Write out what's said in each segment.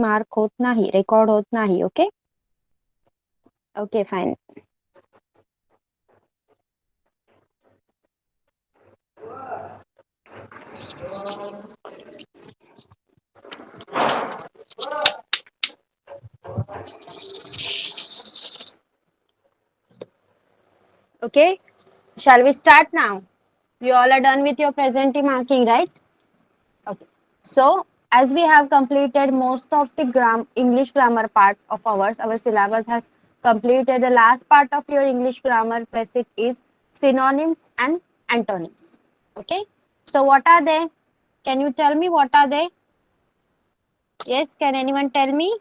Mark होत नाही, record होत नाही. Okay okay fine. Okay, shall we start now? You all are done with your present marking, right? Okay. So, as we have completed most of the English grammar part of ours, our syllabus has completed. The last part of your English grammar basic is synonyms and antonyms. Okay. So, what are they? Can you tell me what are they? Yes, can anyone tell me?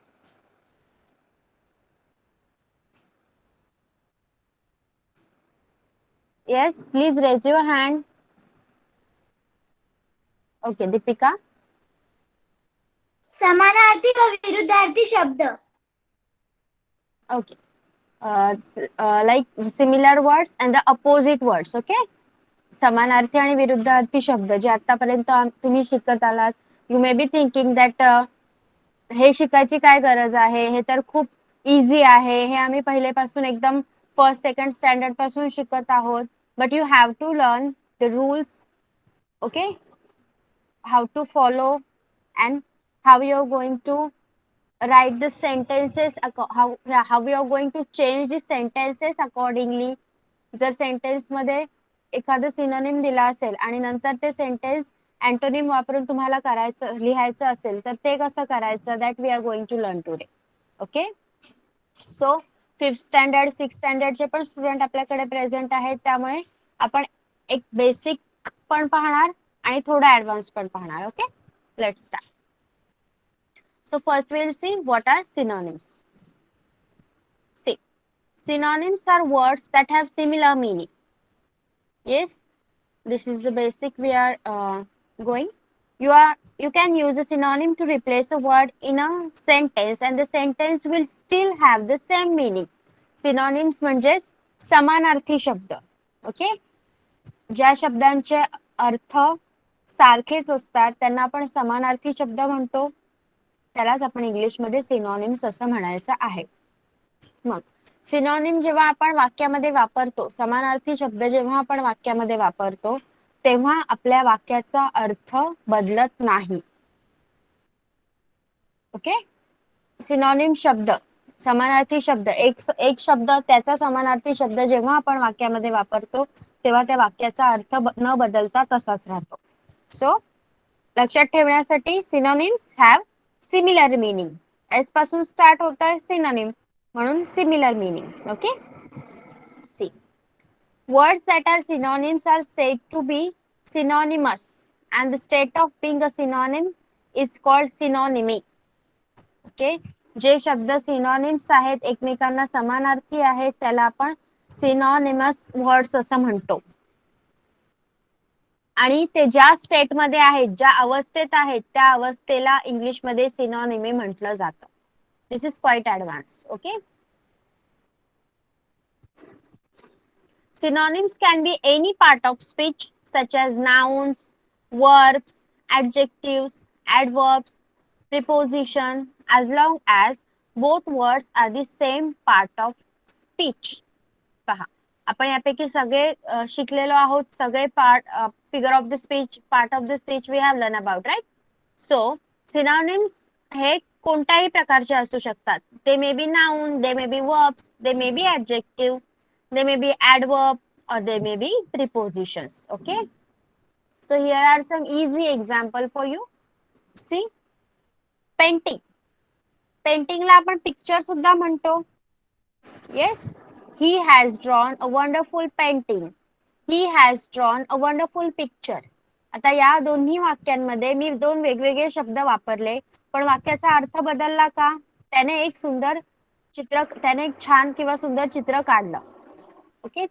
Yes, please raise your hand. Okay, Deepika. समानार्थी व विरुद्धार्थी शब्द. Okay. Like similar words and the opposite words. Okay. समानार्थी आणि विरुद्धार्थी शब्द जे आतापर्यंत तुम्ही शिकत आलात. You may be thinking that हे शिकायची काय गरज आहे, हे तर खूप इझी आहे, हे आम्ही पहिलेपासून एकदम फर्स्ट सेकंड स्टँडर्ड पासून शिकत आहोत. But you have to learn the rules. Okay, how to follow and how you are going to write the sentences, how we are going to change the sentences accordingly. जर sentence मध्ये एखादं synonym दिला असेल आणि नंतर ते sentence antonym वापरून तुम्हाला करायचं लिहायचं असेल तर ते कसं करायचं, that we are going to learn today. Okay, so 5th standard 6th स्टँडर्डचे पण स्टुडंट आपल्याकडे प्रेझेंट आहेत, त्यामुळे आपण एक बेसिक पण पाहणार आणि थोडा ऍडव्हान्स पण पाहणार. Okay, let's start. So first we'll see what are synonyms. See, synonyms are words that have similar meaning. Yes, this is the basic we are going. You can use a synonym to replace a word in a sentence and the sentence will still have the same meaning. Synonyms म्हणजेच समानार्थी शब्द. Okay, ज्या शब्दांचे अर्थ सारखेच असतात त्यांना आपण समानार्थी शब्द म्हणतो. त्यालाच आपण इंग्लिशमध्ये सिनॉनिम्स असं म्हणायचं आहे. मग सिनॉनिम जेव्हा आपण वाक्यामध्ये वापरतो, समानार्थी शब्द जेव्हा आपण वाक्यामध्ये वापरतो तेव्हा आपल्या वाक्याचा अर्थ बदलत नाही. ओके, सिनॉनिम शब्द, समानार्थी शब्द, एक शब्द त्याचा समानार्थी शब्द जेव्हा आपण वाक्यामध्ये वापरतो तेव्हा त्या वाक्याचा अर्थ न बदलता तसाच राहतो. सो लक्षात ठेवण्यासाठी synonyms have similar meaning. S पासून स्टार्ट होत आहे सिनोनिम म्हणून similar meaning. Okay, see words that are synonyms are said to be synonymous and the state of being a synonym is called synonymy. Okay, जे शब्द synonyms आहेत, एकमेकांना समानार्थी आहेत, त्याला आपण सिनॉनिमस वर्ड्स असं म्हणतो. आणि ते ज्या स्टेट मध्ये आहेत, ज्या अवस्थेत आहेत, त्या अवस्थेला इंग्लिश मध्ये सिनॉनिमी म्हटलं जातं. This is quite advance. Okay, synonyms can be any part of speech such as nouns, verbs, adjectives, adverbs, preposition, as long as both words are the same part of speech. पहा, आपण यापैकी सगळे शिकलेलो आहोत. सगळे part, figure of the speech, part of the speech we have learn about, right? So synonyms हे कोणत्याही प्रकारचे असू शकतात. They may be noun, they may be verbs, they may be adjective, they may be adverb or they may be prepositions. Okay, so here are some easy example for you. See, painting. Painting ला आपण picture सुद्धा म्हणतो. Yes, he has drawn a wonderful painting. He has drawn a wonderful picture. आता या दोन्ही वाक्यांमध्ये मी दोन वेगवेगळे शब्द वापरले, पण वाक्याचा अर्थ बदलला का? त्याने एक सुंदर चित्र, त्याने एक छान किंवा सुंदर चित्र काढलं. ओके,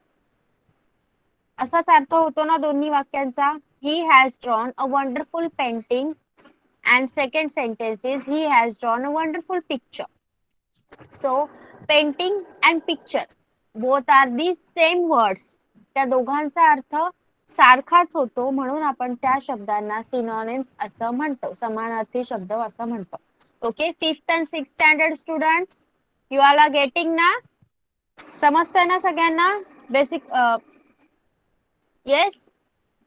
असाच अर्थ होतो ना दोन्ही वाक्यांचा. He has drawn a wonderful painting and second sentence is he has drawn a wonderful picture. So painting and picture both are the same words. त्या दोघांचा अर्थ सारखाच होतो म्हणून आपण त्या शब्दांना सिनॉनिम्स असं म्हणतो, समानार्थी शब्द असं म्हणतो. Okay, 5th and 6th standard students, you are getting ना? समजतंय ना सगळ्यांना? Basic yes,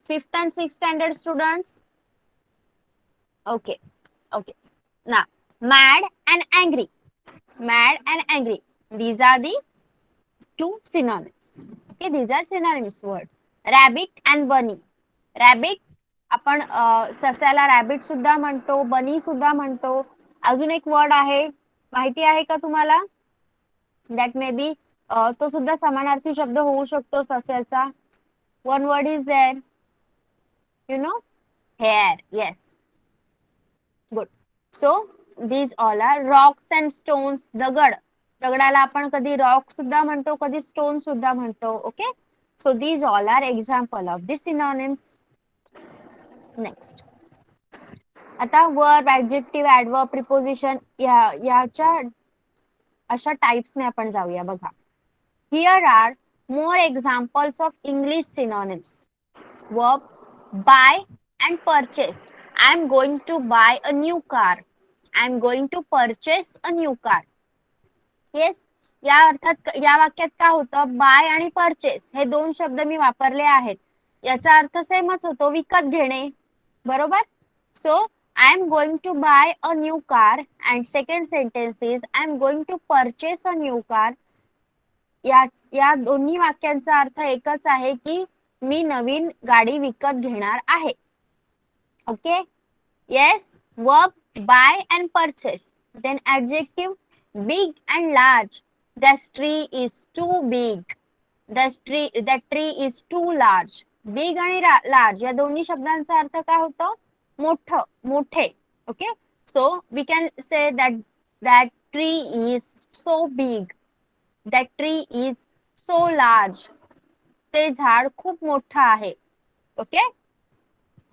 5th and 6th standard students. Okay, okay. Now, mad and angry. Mad and angry. These are the two synonyms. Okay, these are synonymous word. Rabbit and bunny. Rabbit आपण सस्याला rabbit सुद्धा म्हणतो, बनी सुद्धा म्हणतो. अजून एक word आहे, माहिती आहे का तुम्हाला? दॅट मे बी तो सुद्धा समानार्थी शब्द होऊ शकतो सस्याचा. One word is there, you know, hair. Yes, good. So these all are rocks and stones. दगड, दगडाला आपण कधी रॉक सुद्धा म्हणतो, कधी स्टोन सुद्धा म्हणतो. Okay, so these all are example of the synonyms. Next, आता वर्ब, ऍडजेक्टिव्ह, ऍडवर्ब, प्रिपोजिशन याच्या अशा टाइप्सने आपण जाऊया. बघा, here are more examples of English synonyms. Verb, buy and purchase. I am going to buy a new car. I am going to purchase a new car. Yes, या अर्थात या वाक्यात काय होतं, बाय आणि परचेस हे दोन शब्द मी वापरले आहेत. याचा अर्थ सेमच होतो, विकत घेणे. बरोबर. So I am going to buy a new car and second sentence is I am going to purchase a new car. या दोन्ही वाक्यांचा अर्थ एकच आहे की मी नवीन गाडी विकत घेणार आहे. Okay, yes, verb buy and purchase. Then adjective, big and large. This tree is too big. That tree is too large. Big आणि large या दोन्ही शब्दांचा अर्थ काय होतो, मोठं, मोठे. Okay, so we can say that tree is so big. That tree is so large. ते झाड खूप मोठं आहे. Okay,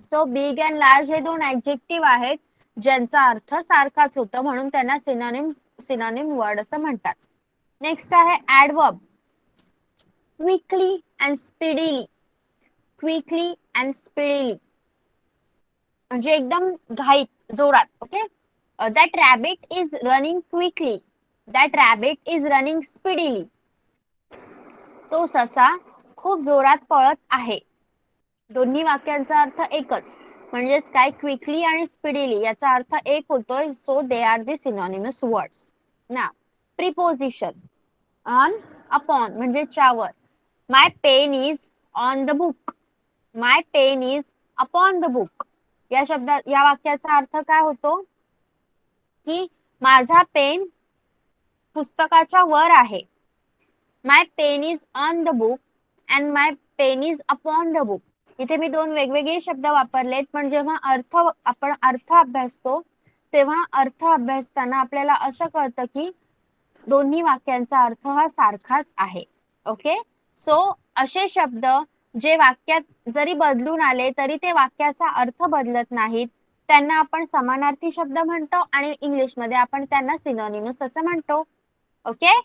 so big and large हे दोन ऍडजेक्टिव्ह आहेत ज्यांचा अर्थ सारखाच होतो, म्हणून त्यांना सिनोनिम वर्ड असं म्हणतात. नेक्स्ट आहे adverb, quickly and speedily. Quickly and speedily म्हणजे एकदम घाईत, जोरात. Okay, that rabbit is running quickly. That rabbit is running speedily. तो ससा खूप जोरात पळत आहे. दोन्ही वाक्यांचा अर्थ एकच, म्हणजेच काय, क्विकली आणि स्पीडीली याचा अर्थ एक होतोय. So they are the synonymous words. ना, प्रिपोजिशन, ऑन, अपॉन म्हणजे च्यावर. My pen is on the book. My pen is upon the book. या वाक्याचा अर्थ काय होतो की माझा पेन पुस्तकाच्या वर आहे. My pen is on the book and my pen is upon the book. इथे मी दोन वेगवेगळे शब्द वापरलेत, पण जेव्हा आपण अर्थ अभ्यासतो तेव्हा अर्थ अभ्यासताना आपल्याला असं कळतं की दोन्ही वाक्यांचा अर्थ हा सारखाच आहे. ओके, सो असे शब्द जे वाक्यात जरी बदलून आले तरी ते वाक्याचा अर्थ बदलत नाहीत, त्यांना आपण समानार्थी शब्द म्हणतो आणि इंग्लिश मध्ये आपण त्यांना सिनोनिमस असं म्हणतो. Okay,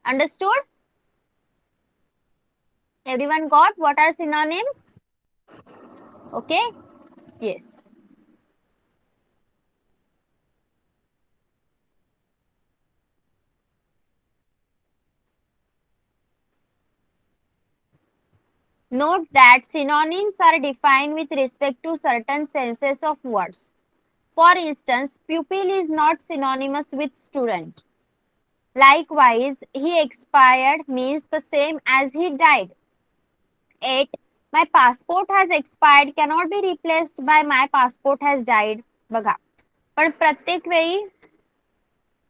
understood? Everyone got what are synonyms? Okay, yes. Note that synonyms are defined with respect to certain senses of words. For instance, pupil is not synonymous with student. Likewise, he expired means the same as he died. 8. My passport has expired cannot be replaced by my passport has died. बघा, पण प्रत्येक वेळी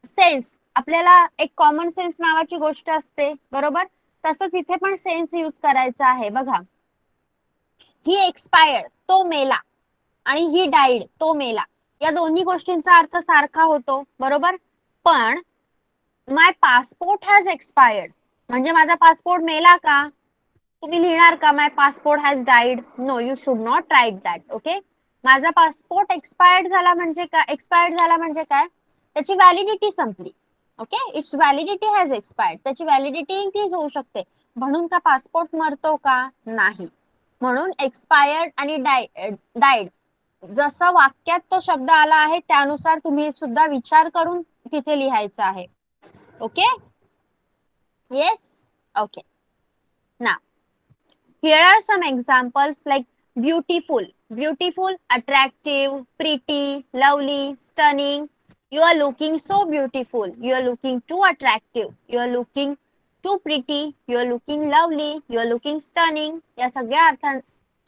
sense, आपल्याला एक common sense नावाची गोष्ट असते, बरोबर? तसंच इथे पण सेन्स यूज करायचा आहे. बघा, ही एक्सपायर्ड, तो मेला, आणि ही डाईड, तो मेला. या दोन्ही गोष्टींचा अर्थ सारखा होतो, बरोबर? पण माय पासपोर्ट हॅज एक्सपायर्ड म्हणजे माझा पासपोर्ट मेला का? तुम्ही लिहिणार का my passport has died? No, you should not write that. Okay, माझा पासपोर्ट एक्सपायर्ड झाला म्हणजे काय? एक्सपायर्ड झाला म्हणजे काय? त्याची व्हॅलिडिटी संपली. Okay, it's validity has expired. त्याची व्हॅलिडिटी इन्क्रीज होऊ शकते, म्हणून का पासपोर्ट मरतो का? नाही. म्हणून एक्सपायर्ड आणि डाईड जसा वाक्यात तो शब्द आला आहे त्यानुसार तुम्ही सुद्धा विचार करून तिथे लिहायचं आहे. Okay, yes, okay. Now here are some examples like beautiful, beautiful, attractive, pretty, lovely, stunning. You are looking so beautiful, you are looking too attractive, you are looking too pretty, you are looking lovely, you are looking stunning. या सगळ्या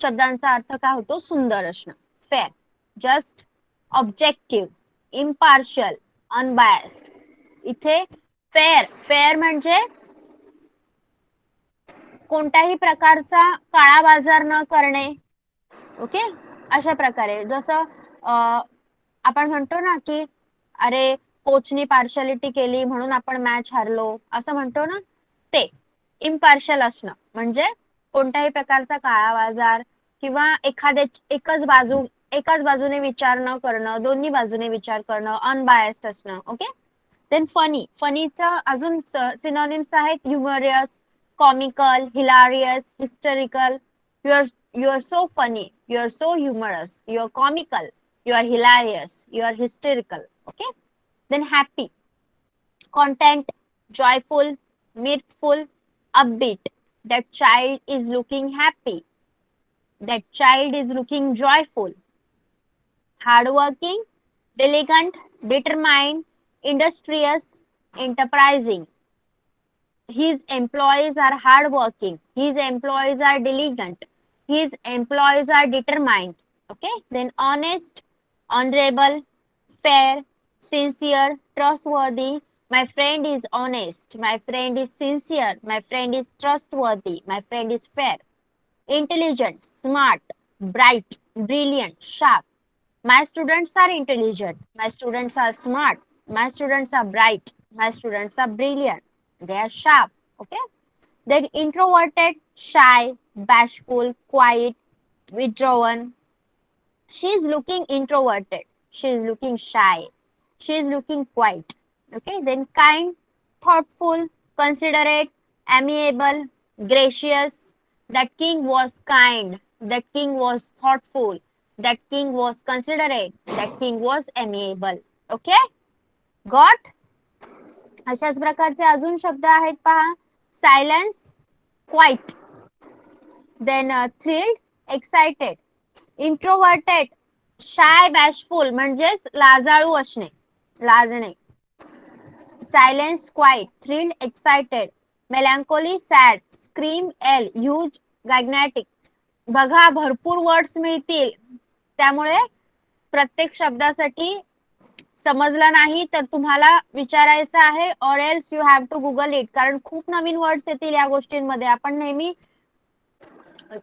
शब्दांचा अर्थ काय होतो? सुंदर असणं, fair, just, objective, impartial, unbiased. इथे fair, fair म्हणजे कोणत्याही प्रकारचा काळा बाजार न करणे. ओके, अशा प्रकारे जसं आपण म्हणतो ना की अरे कोचनी पार्शालिटी केली म्हणून आपण मॅच हारलो असं म्हणतो ना, ते इम्पार्शल असणं म्हणजे कोणत्याही प्रकारचा काळा बाजार किंवा एकाच बाजूने विचार न करणं, दोन्ही बाजूने विचार करणं, अनबायस्ड असणं. ओके, देन फनी, फनीचा अजून सिनोनिम्स आहेत ह्युमरियस, comical, hilarious, hysterical. You are so funny, you are so humorous, you are comical, you are hilarious, you are hysterical. Okay, then happy, content, joyful, mirthful, upbeat. That child is looking happy, that child is looking joyful. Hardworking, diligent, determined, industrious, enterprising. His employees are hardworking, his employees are diligent, his employees are determined. Okay, then honest, honorable, fair, sincere, trustworthy. My friend is honest, my friend is sincere, my friend is trustworthy, my friend is fair. Intelligent, smart, bright, brilliant, sharp. My students are intelligent, my students are smart, my students are bright, my students are brilliant, they are sharp. Okay, then introverted, shy, bashful, quiet, withdrawn. She is looking introverted, she is looking shy, she is looking quiet. Okay, then kind, thoughtful, considerate, amiable, gracious. That king was kind, that king was thoughtful, that king was considerate, that king was amiable. Okay, got? अशाच प्रकारचे अजून शब्द आहेत पहा. Silence, quiet, then thrilled, excited, introverted, shy, bashful म्हणजेच लाजाळू असणे, लाजणे. Silence, quiet, thrilled, excited, melancholy, sad, scream, yell, huge, gigantic. बघा भरपूर वर्ड्स मिळतील, त्यामुळे प्रत्येक शब्दासाठी समजलं नाही तर तुम्हाला विचारायचं आहे or else you have to google it, कारण खूप नवीन वर्ड्स येतील या गोष्टींमध्ये. आपण नेहमी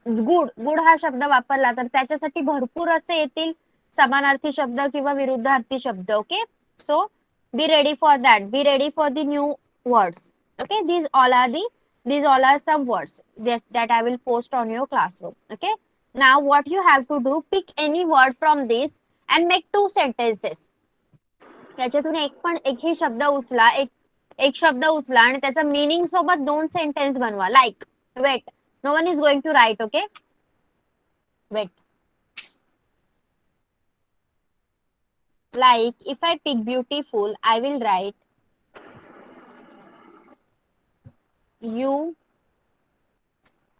गुड गुड हा शब्द वापरला तर त्याच्यासाठी भरपूर असे येतील समानार्थी शब्द किंवा विरुद्धार्थी शब्द. Okay, so be ready for that, be ready for the new words. Okay, these all are some words that I will post on your classroom. Okay, now what you have to do, pick any word from this and make 2 sentences. त्याच्यातून एकही शब्द उचला, एक शब्द उचला आणि त्याचा meaning सोबत 2 सेंटेन्स बनवा. Like wait, no one is going to write. Okay, wait. Like if I pick beautiful, I will write you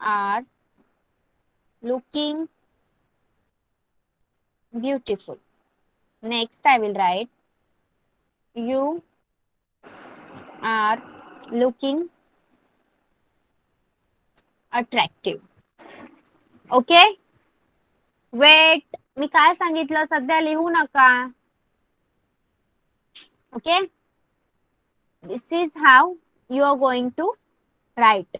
are looking beautiful. Next I will write you are looking attractive. Okay, wait. मी काय सांगितलं सध्या लिहू नका. Okay, this is how you are going to write.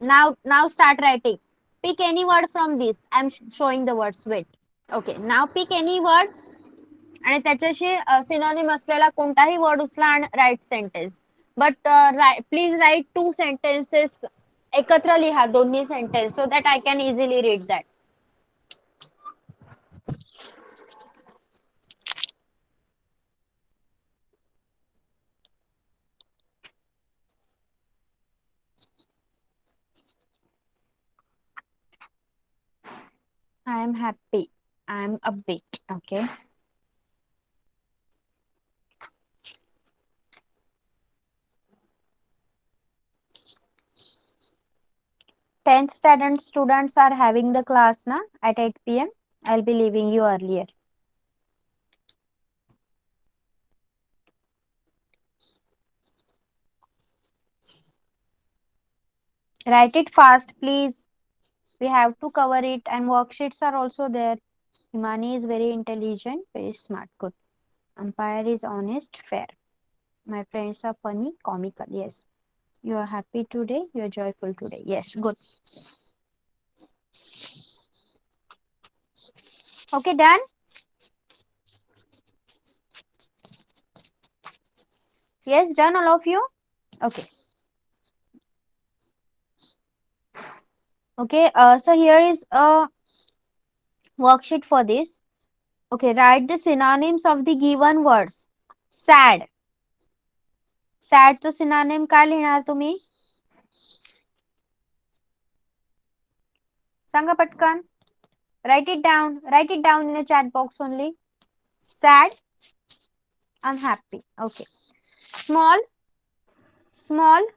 Now start writing. Pick any word from this. I am showing the words. Wait. Okay, now pick any word आणि त्याच्याशी synonym असलेला कोणताही वर्ड उचला आणि write sentence. But please write 2 sentences एकत्र लिहा, दोन्ही sentence, so that I can easily read that. I am happy, I'm a bit. Okay. Tenth standard students are having the class na at 8 p.m. I'll be leaving you earlier. Write it fast, please. We have to cover it, and worksheets are also there. Himani is very intelligent, very smart. Good. Umpire is honest, fair. My friends are funny, comical. Yes. You are happy today. You are joyful today. Yes. Good. Okay, done. Yes, done, all of you. Okay. Okay. So here is a worksheet for this. Okay, write the synonyms of the given words. Sad. Sad चं synonym काय लिहिणार तुम्ही? सांगा पटकन. Write it down. Write it down in a chat box only. Sad, unhappy. Okay. Small, small,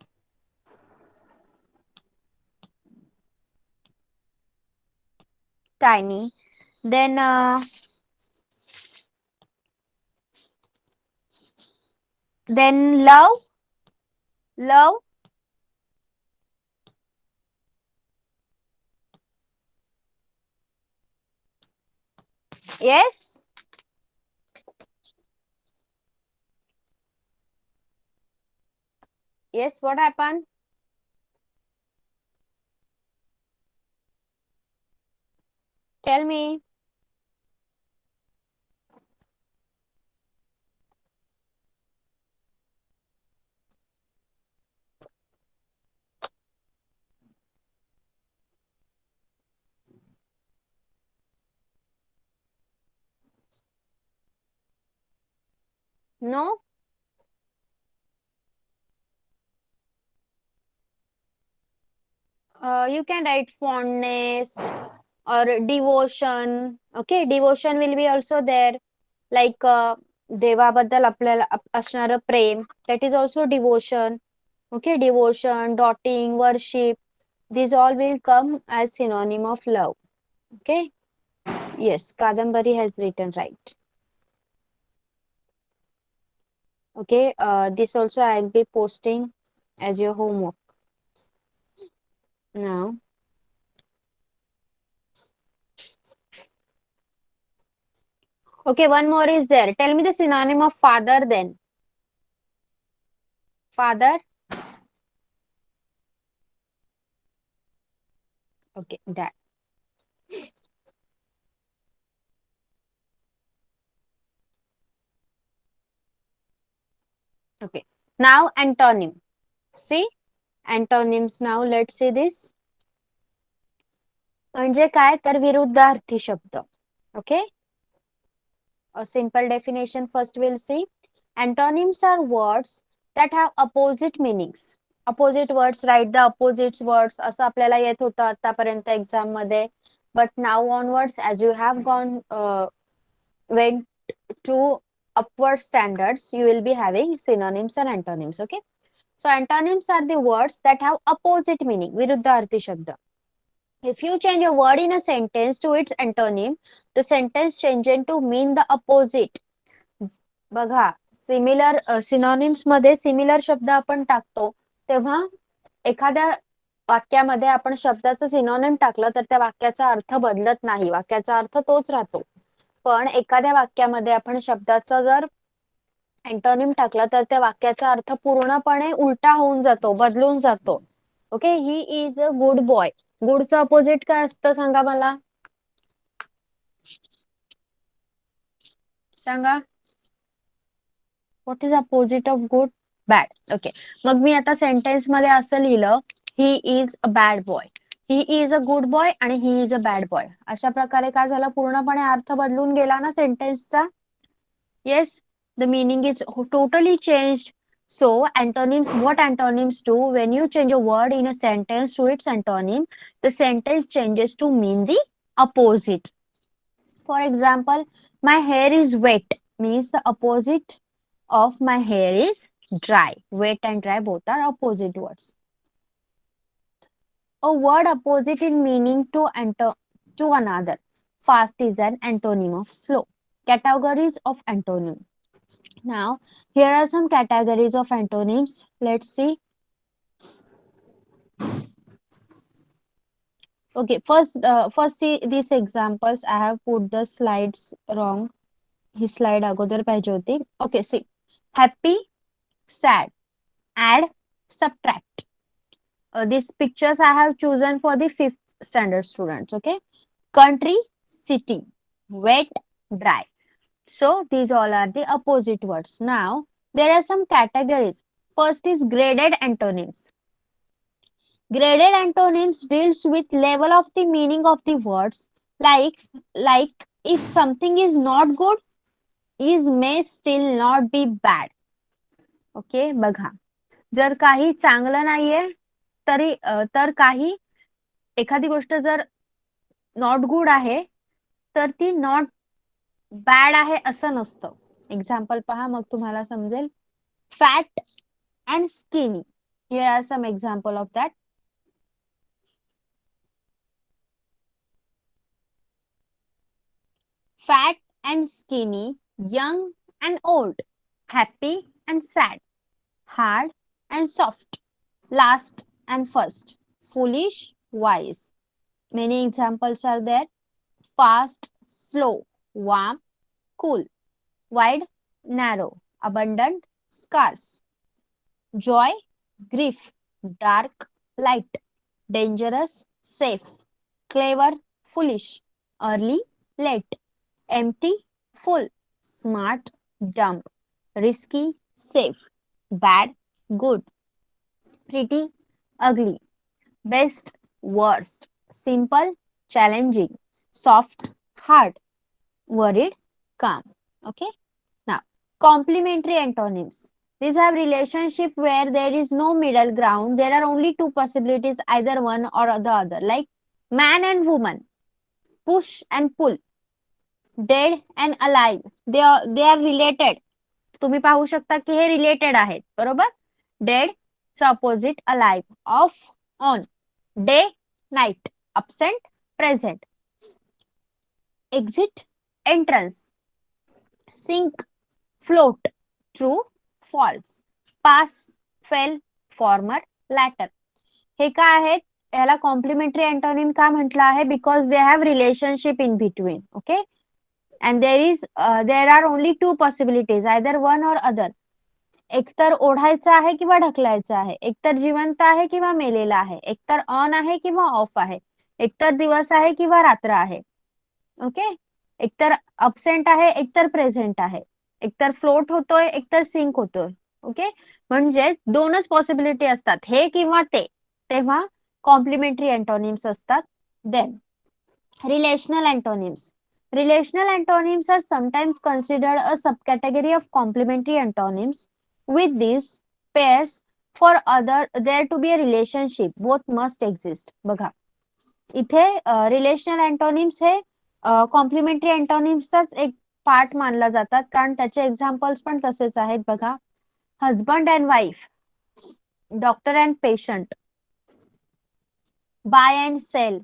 tiny. Then love, love. Yes. Yes, what happened? Tell me. No? You can write fondness or devotion. Okay, devotion will be also there. Like देवाबद्दल आपल्याला असणारं प्रेम. That is also devotion. Okay, devotion, doting, worship. These all will come as synonym of love. Okay. Yes, Kadambari has written right. Okay, this also I will be posting as your homework. Now, okay, one more is there. Tell me the synonym of father then. Father. Okay, dad. Okay. Now antonym. See antonyms. Now let's see this. म्हणजे काय तर विरुद्धार्थी शब्द. Okay. A simple definition first we'll see. Antonyms are words that have opposite meanings. Opposite words, write the opposite words. असं आपल्याला येत होतं आतापर्यंत exam मध्ये. But now onwards, as you have gone went to upward standards, you will be having synonyms and antonyms. Okay. So antonyms are the words that have opposite meaning. विरुद्धार्थी शब्द. If you change a word in a sentence to its antonym, the sentence changes to mean the opposite. बघा similar synonyms मध्ये similar शब्द आपण टाकतो तेव्हा एखाद्या वाक्यामध्ये आपण शब्दाचं सिनॉनिम टाकलं तर त्या वाक्याचा अर्थ बदलत नाही. वाक्याचा अर्थ तोच राहतो. पण एखाद्या वाक्यामध्ये आपण शब्दाचा जर अँटोनिम टाकला तर त्या वाक्याचा अर्थ पूर्णपणे उलटा होऊन जातो, बदलून जातो. Okay. He is a good boy. गुडचं अपोजिट काय असतं सांगा मला. सांगा. What is opposite of good? Bad. Okay. मग मी आता सेंटेन्स मध्ये असं लिहिलं, he is a bad boy. He is a good boy आणि he is a bad boy. अशा प्रकारे काय झालं, पूर्णपणे अर्थ बदलून गेला ना सेंटेन्सचा. Yes, the meaning is totally changed. So antonyms, what antonyms do? When you change a word in a sentence to its antonym, the sentence changes to mean the opposite. For example, my hair is wet means the opposite of my hair is dry. Wet and dry both are opposite words. A word opposite in meaning to another. Fast is an antonym of slow. Categories of antonym. Now, here are some categories of antonyms. Let's see. Okay, first see these examples. I have put the slides wrong. He slide अगोदर पाहिजे होती. Okay, see. Happy, sad, add, subtract. These pictures I have chosen for the 5th standard students. Okay. Country, city, wet, dry. So these all are the opposite words. Now there are some categories. First is graded antonyms. Graded antonyms deals with level of the meaning of the words. Like if something is not good, is may still not be bad. Okay, बघा. जर काही चांगलं नाहीये तरी तर काही एखादी गोष्ट जर नॉट गुड आहे तर ती नॉट बॅड आहे असं नसतं. एक्झाम्पल पहा मग तुम्हाला समजेल. Fat and skinny. Here are some example of that. Fat and skinny, young and old, happy and sad, hard and soft, last and first, foolish, wise. Many examples are there. Fast, slow, warm, cool, wide, narrow, abundant, scarce, joy, grief, dark, light, dangerous, safe, clever, foolish, early, late, empty, full, smart, dumb, risky, safe, bad, good, pretty, ugly, best, worst, simple, challenging, soft, hard, worried, calm. Okay. Now, complementary antonyms. These have relationship where there is no middle ground. There are only two possibilities, either one or the other. Like man and woman, push and pull, dead and alive. They are related. तुम्ही पाहू शकता की हे related आहेत. बरोबर. Dead च opposite alive. Of, on, day, night, absent, present, exit, entrance, sink, float, true, false, pass, fail, former, latter. हे काय आहेत? याला कॉम्प्लिमेंटरी अँटोनिम का म्हटलं आहे? Because they have relationship in between. Okay. And there are only two possibilities, either one or other. एकतर ओढायचं आहे किंवा ढकलायचं आहे, एकतर जिवंत आहे किंवा मेलेला आहे, एकतर ऑन आहे किंवा ऑफ आहे, एकतर दिवस आहे किंवा रात्र आहे. ओके. एकतर अबसेंट आहे, एकतर प्रेझेंट आहे, एकतर फ्लोट होतोय, एकतर सिंक होतोय. ओके. म्हणजे दोनच पॉसिबिलिटी असतात, हे किंवा ते. तेव्हा कॉम्प्लिमेंटरी अँटोनिम्स असतात. Then relational antonyms. Relational antonyms are sometimes considered a subcategory of complementary antonyms. With these pairs, for there to be a relationship, both must exist. बघा इथे रिलेशनल अँटोनिम्स हे complementary अँटोनिम्सचाच एक part मानला जातात, कारण त्याचे examples पण तसेच आहेत. बघा, husband and wife, doctor and patient, buy and sell,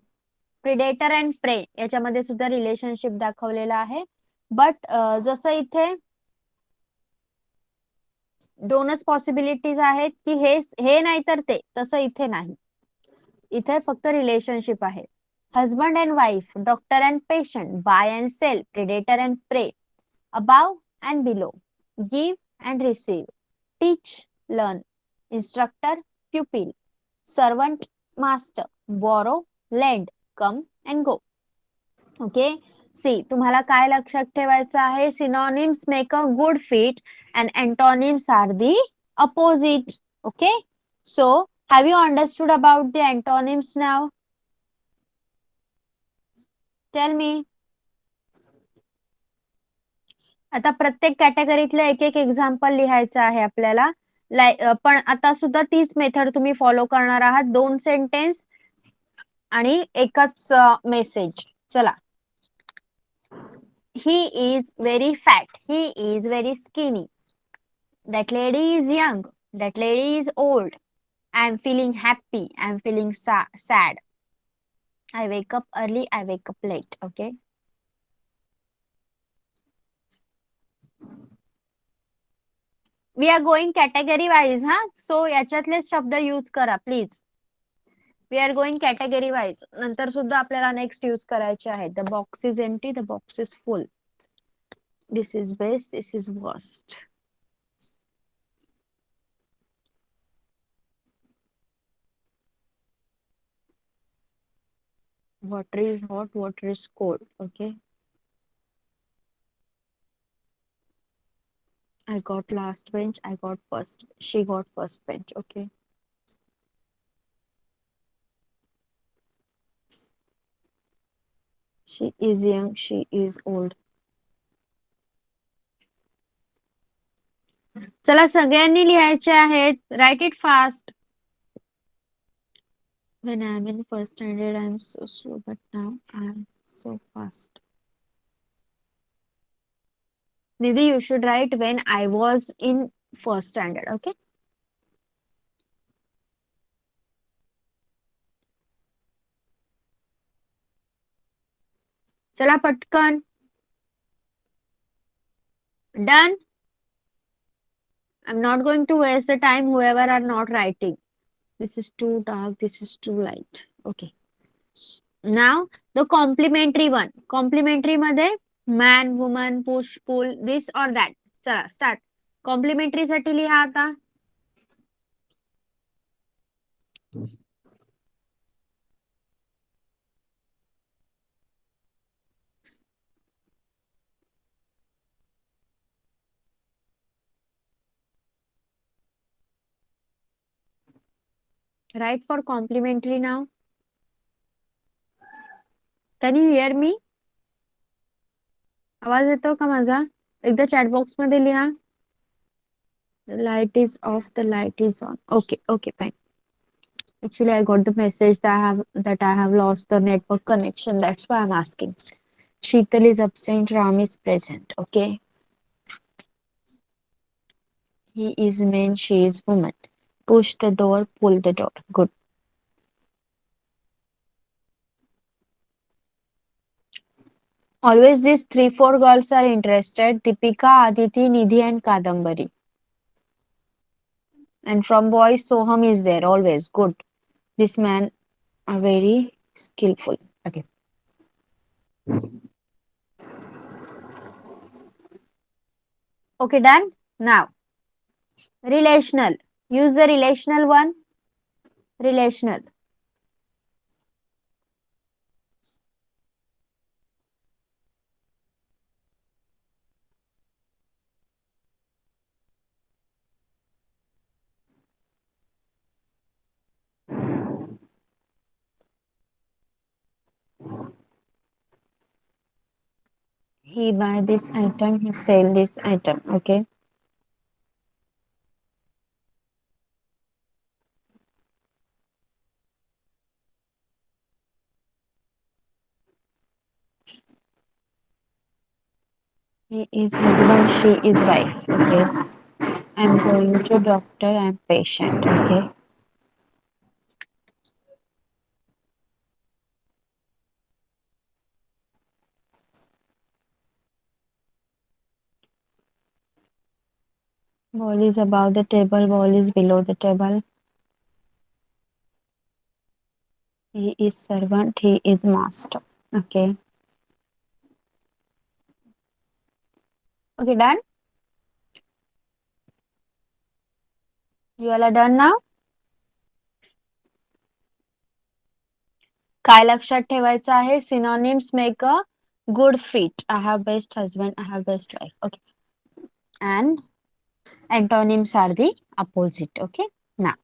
predator and prey, याच्यामध्ये सुद्धा रिलेशनशिप दाखवलेला आहे. बट जसं इथे दोनच पॉसिबिलिटीज आहेत की हे नाही तर ते, तसं इथे नाही. इथे फक्त रिलेशनशिप आहे. Husband and wife, doctor and patient, buy and sell, predator and prey, above and below, give and receive, teach, learn, instructor, pupil, servant, master, borrow, lend, come and go. Okay. See, तुम्हाला काय लक्षात ठेवायचं आहे? Synonyms make a good fit and antonyms are the opposite. Okay. So, have you understood about the antonyms now? Tell me. आता प्रत्येक कॅटेगरीतलं एक एक example लिहायचं आहे आपल्याला. पण आता सुद्धा तीच मेथड तुम्ही फॉलो करणार आहात. 2 सेंटेन्स आणि एकच मेसेज. चला. He is very fat. He is very skinny. That lady is young. That lady is old. I'm feeling happy. I'm feeling sad. I wake up early. I wake up late. Okay. We are going category wise, huh? So याच्यातलेच शब्द use करा please. We are going category wise. नंतर सुद्धा आपल्याला next use करायचे आहे. The box is empty. The box is full. This is best. This is worst. Water is hot. Water is cold. Okay. I got last bench. I got first. She got first bench. Okay. She is young. She is old. चला सगळ्यांनी लिहायचे आहेत. Write it fast. When I'm in first standard, I'm so slow, but now I'm so fast. Didi, you should write when I was in first standard. Okay. चला पटकन. Done. I'm not going to waste the time whoever are not writing. This is too dark. This is too light. Okay. Now the complementary one. Complementary मध्ये man, woman, push, pull, this or that. चला start. Complementary साठी लिहा आता. Write for complementary now. Can you hear me? आवाज येतो का माझा? एकदा chat box मध्ये लिहा. The light is off. The light is on. Okay. Okay. Fine. Actually, I got the message that I have lost the network connection. That's why I'm asking. Sheetal is absent. Ram is present. Okay. He is man. She is woman. Push the door. Pull the door. Good. Always these 3-4 girls are interested. Deepika, Aditi, Nidhi and Kadambari. And from boys, Soham is there always. Good. This man are very skillful. Okay. Okay, done. Now, relational. Use the relational one. Relational. He buy this item. He sell this item. Okay. He is husband. She is wife. Okay. I'm going to doctor. I'm patient. Okay. Ball is above the table. Ball is below the table. He is servant. He is master. Okay. Okay, done. You all are done now. काय लक्षात ठेवायचं आहे? Synonyms make a good fit. I have best husband. I have best wife. Okay. And antonyms are the opposite. Okay. Now.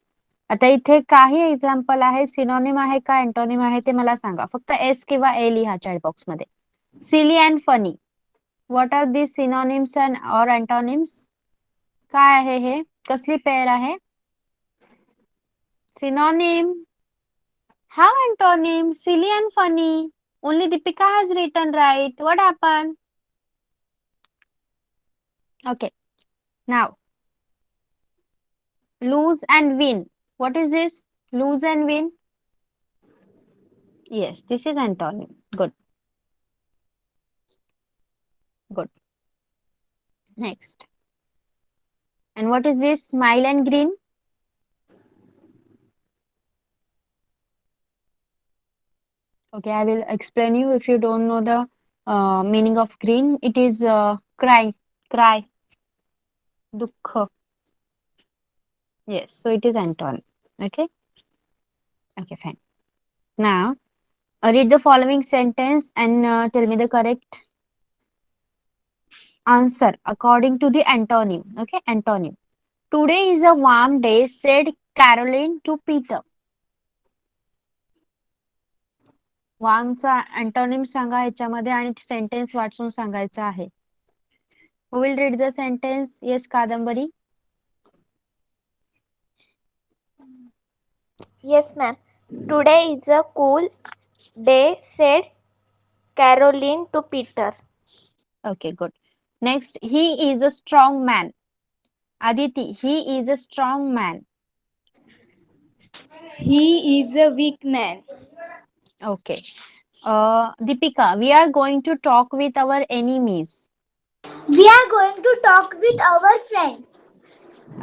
आता इथे काही example आहे. Synonym आहे का अँटोनिम आहे ते मला सांगा. फक्त एस किंवा ए लिहा चॅट बॉक्स मध्ये. Silly and funny. What are the synonyms and or antonyms? काय आहे हे? कसली पेअर आहे? Synonym. How antonym? Silly and funny. Only Deepika has written right. What happened? Okay. Now, lose and win. What is this? Lose and win. Yes, this is antonym. Good. Good. Next. And what is this? Smile and grin. Okay, I will explain you if you don't know the meaning of grin. It is cry, dukha. Yes, so it is antonym. Okay. Okay, fine. Now, read the following sentence and tell me the correct answer according to the antonym. Okay, antonym. Today is a warm day, said Caroline to Peter. वार्मचा antonym सांगा याच्यामध्ये आणि sentence वाचून सांगायचं आहे. Who will read the sentence? Yes, Kadambari. Yes, ma'am. Today is a cool day, said Caroline to Peter. Okay, good. Next, he is a strong man. Aditi, he is a strong man. He is a weak man. Okay. Deepika, we are going to talk with our enemies. We are going to talk with our friends.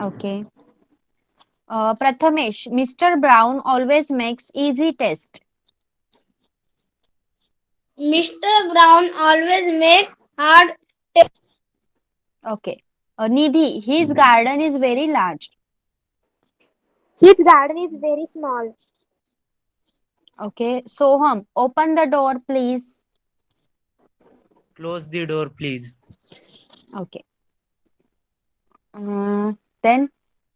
Okay. Prathamesh, Mr. Brown always makes easy test. Mr. Brown always make hard. Okay. Nidhi, his garden is very large. His garden is very small. Okay. Soham, open the door, please. Close the door, please. Okay. Then,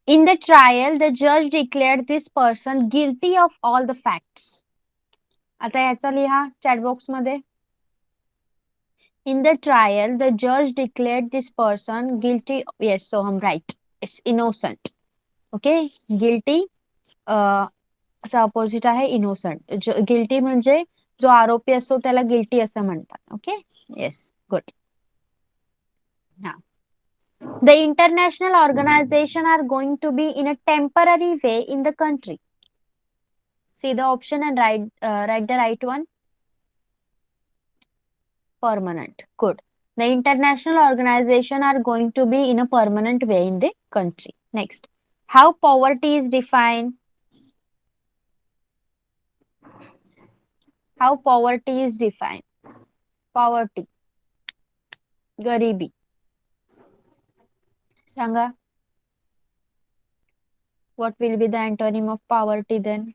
in the trial, the judge declared this person guilty of all the facts. आता याचा लिहा chat box मध्ये. In the trial, the judge declared this person guilty. Yes, so I'm right. It's innocent. Okay, guilty. चा opposite आहे innocent. Guilty म्हणजे जो आरोपी असतो त्याला गिल्टी असं म्हणतात. Okay, yes, good. The international organization are going to be in a temporary way in the country. See the option and write the right one. Permanent. Good. The international organization are going to be in a permanent way in the country. Next. How poverty is defined. How poverty is defined. Poverty. Garibi. Sanga. What will be the antonym of poverty then?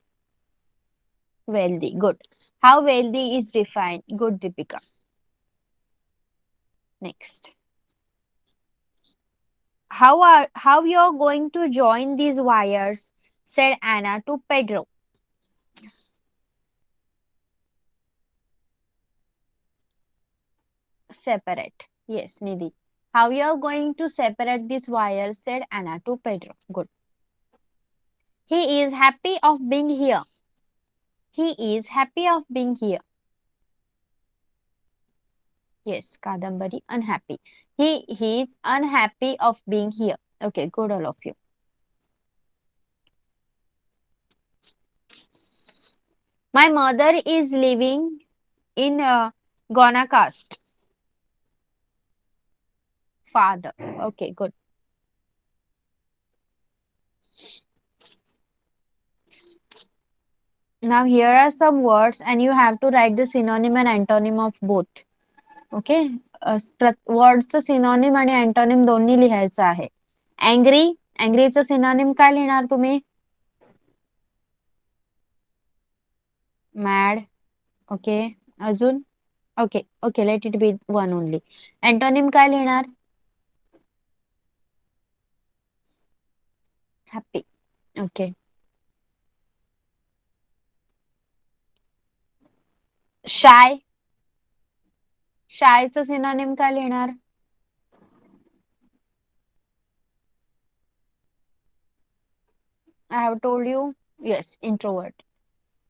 Wealthy. Good. How wealthy is defined? Good, Deepika. Next. How you're going to join these wires? Said Anna to Pedro. Separate. Yes, Nidhi. How you're going to separate these wires? Said Anna to Pedro. Good. He is happy of being here. He is happy of being here. Yes, Kadambari, unhappy. He is unhappy of being here. Okay, good, all of you. My mother is living in Gonacast. Father. Okay, good. Now here are some words and you have to write the synonym and antonym of both. Okay. वर्डचं synonym आणि antonym दोन्ही लिहायचं आहे. Angry, अँग्रीचं synonym काय लिहिणार तुम्ही? Mad. Okay, अजून? Okay okay, let it be one only. Antonym काय लिहिणार? हॅपी. ओके. शाय, शायचं सिनॉनिम काय लिहिणार? I have told you. Yes, introvert.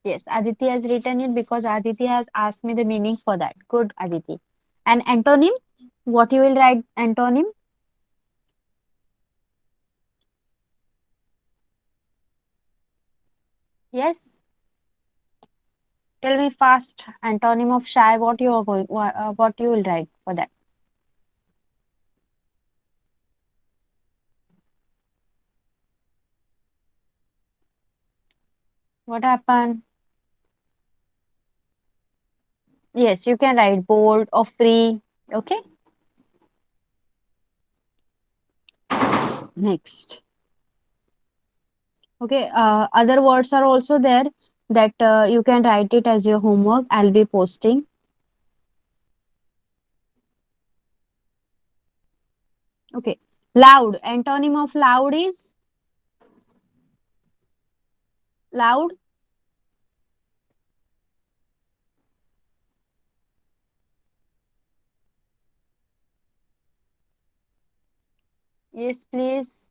Yes, Aditi has written it because Aditi has asked me the meaning for that. Good, Aditi. And antonym? What you will write antonym? Yes. Tell me fast. Antonym of shy. What you are going? What you will write for that? What happened? Yes, you can write bold or free. Okay. Next. Okay. Other words are also there that you can write it as your homework. I'll be posting. Okay. Loud. Antonym of loud is loud. Yes, please.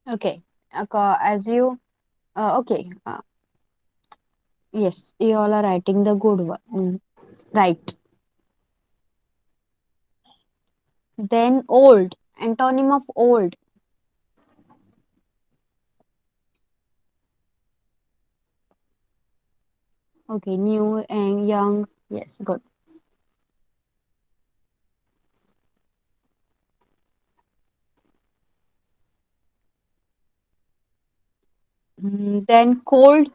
Okay. As you. Okay. Yes, you all are writing the good one. Right. Then old. Antonym of old. Okay. New and young. Yes, good. Then cold.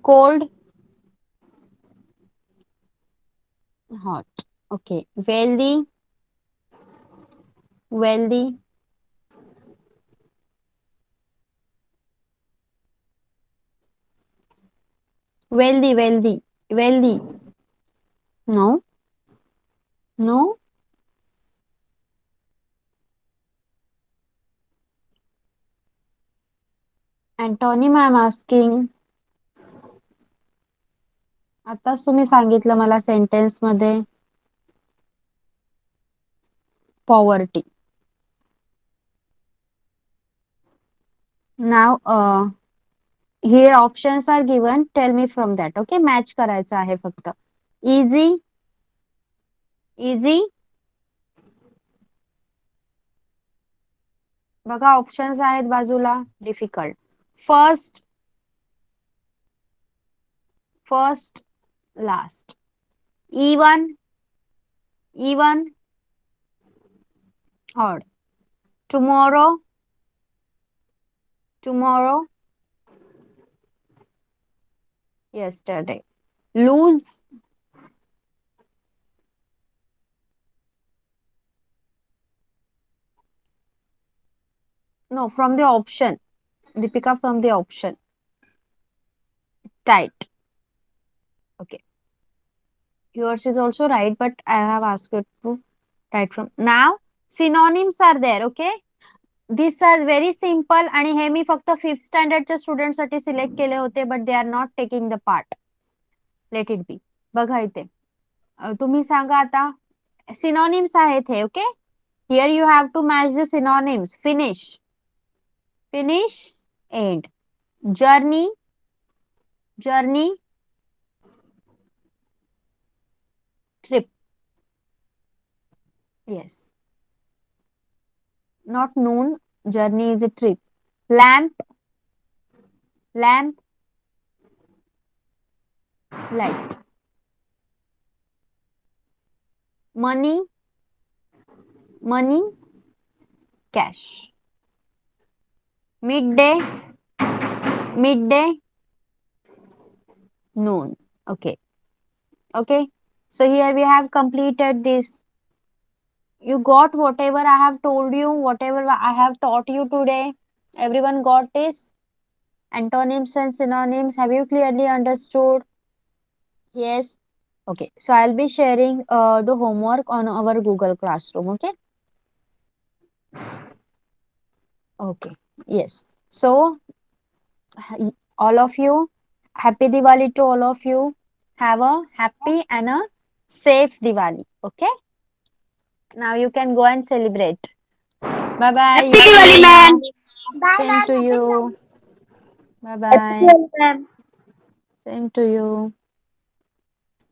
Cold. Hot. Okay. Wealthy. Wealthy. Wealthy. Wealthy. Wealthy. No. No. Antonym I'm asking. आताच तुम्ही सांगितलं मला sentence मध्ये poverty. Now here options are given. Tell me from that. Okay, match करायचं आहे फक्त. Easy. Easy. बघा options आहेत बाजूला. Difficult. First. First. Last. Even. Even. Odd. Tomorrow. Tomorrow. Yesterday. Lose. No, from the option. Deepika, from the option. Tight. Okay. Yours is also right, but I have asked you to write from. Now, synonyms are there, okay? These are very simple आणि हे मी फक्त 5th स्टँडर्डच्या student साठी select केले होते, but they are not taking the part. Let it be. बघा इथे तुम्ही सांगा आता. सिनॉनिम्स आहेत हे, okay. Here you have to match the synonyms. Finish. Finish. End. Journey. Journey. Trip. Yes. Not noon. Journey is a trip. Lamp. Lamp. Light. Money. Money. Cash. Midday. Midday. Noon. Okay. Okay. So here we have completed this. You got whatever I have told you, whatever I have taught you today. Everyone got this? Antonyms and synonyms. Have you clearly understood? Yes. Okay. So I'll be sharing the homework on our Google Classroom. Okay. Okay. Yes. So all of you, happy Diwali to all of you. Have a happy and a safe Diwali. Okay. Now you can go and celebrate. Bye bye. Happy Diwali, ma'am. Bye, Same ma'am. to Happy you. Bye bye. ma'am. Same to you.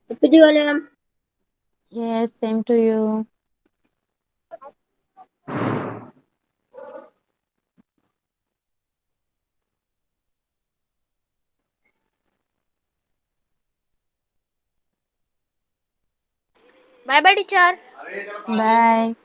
Happy Diwali, ma'am. Yes, same to you. Bye bye, teacher. Bye.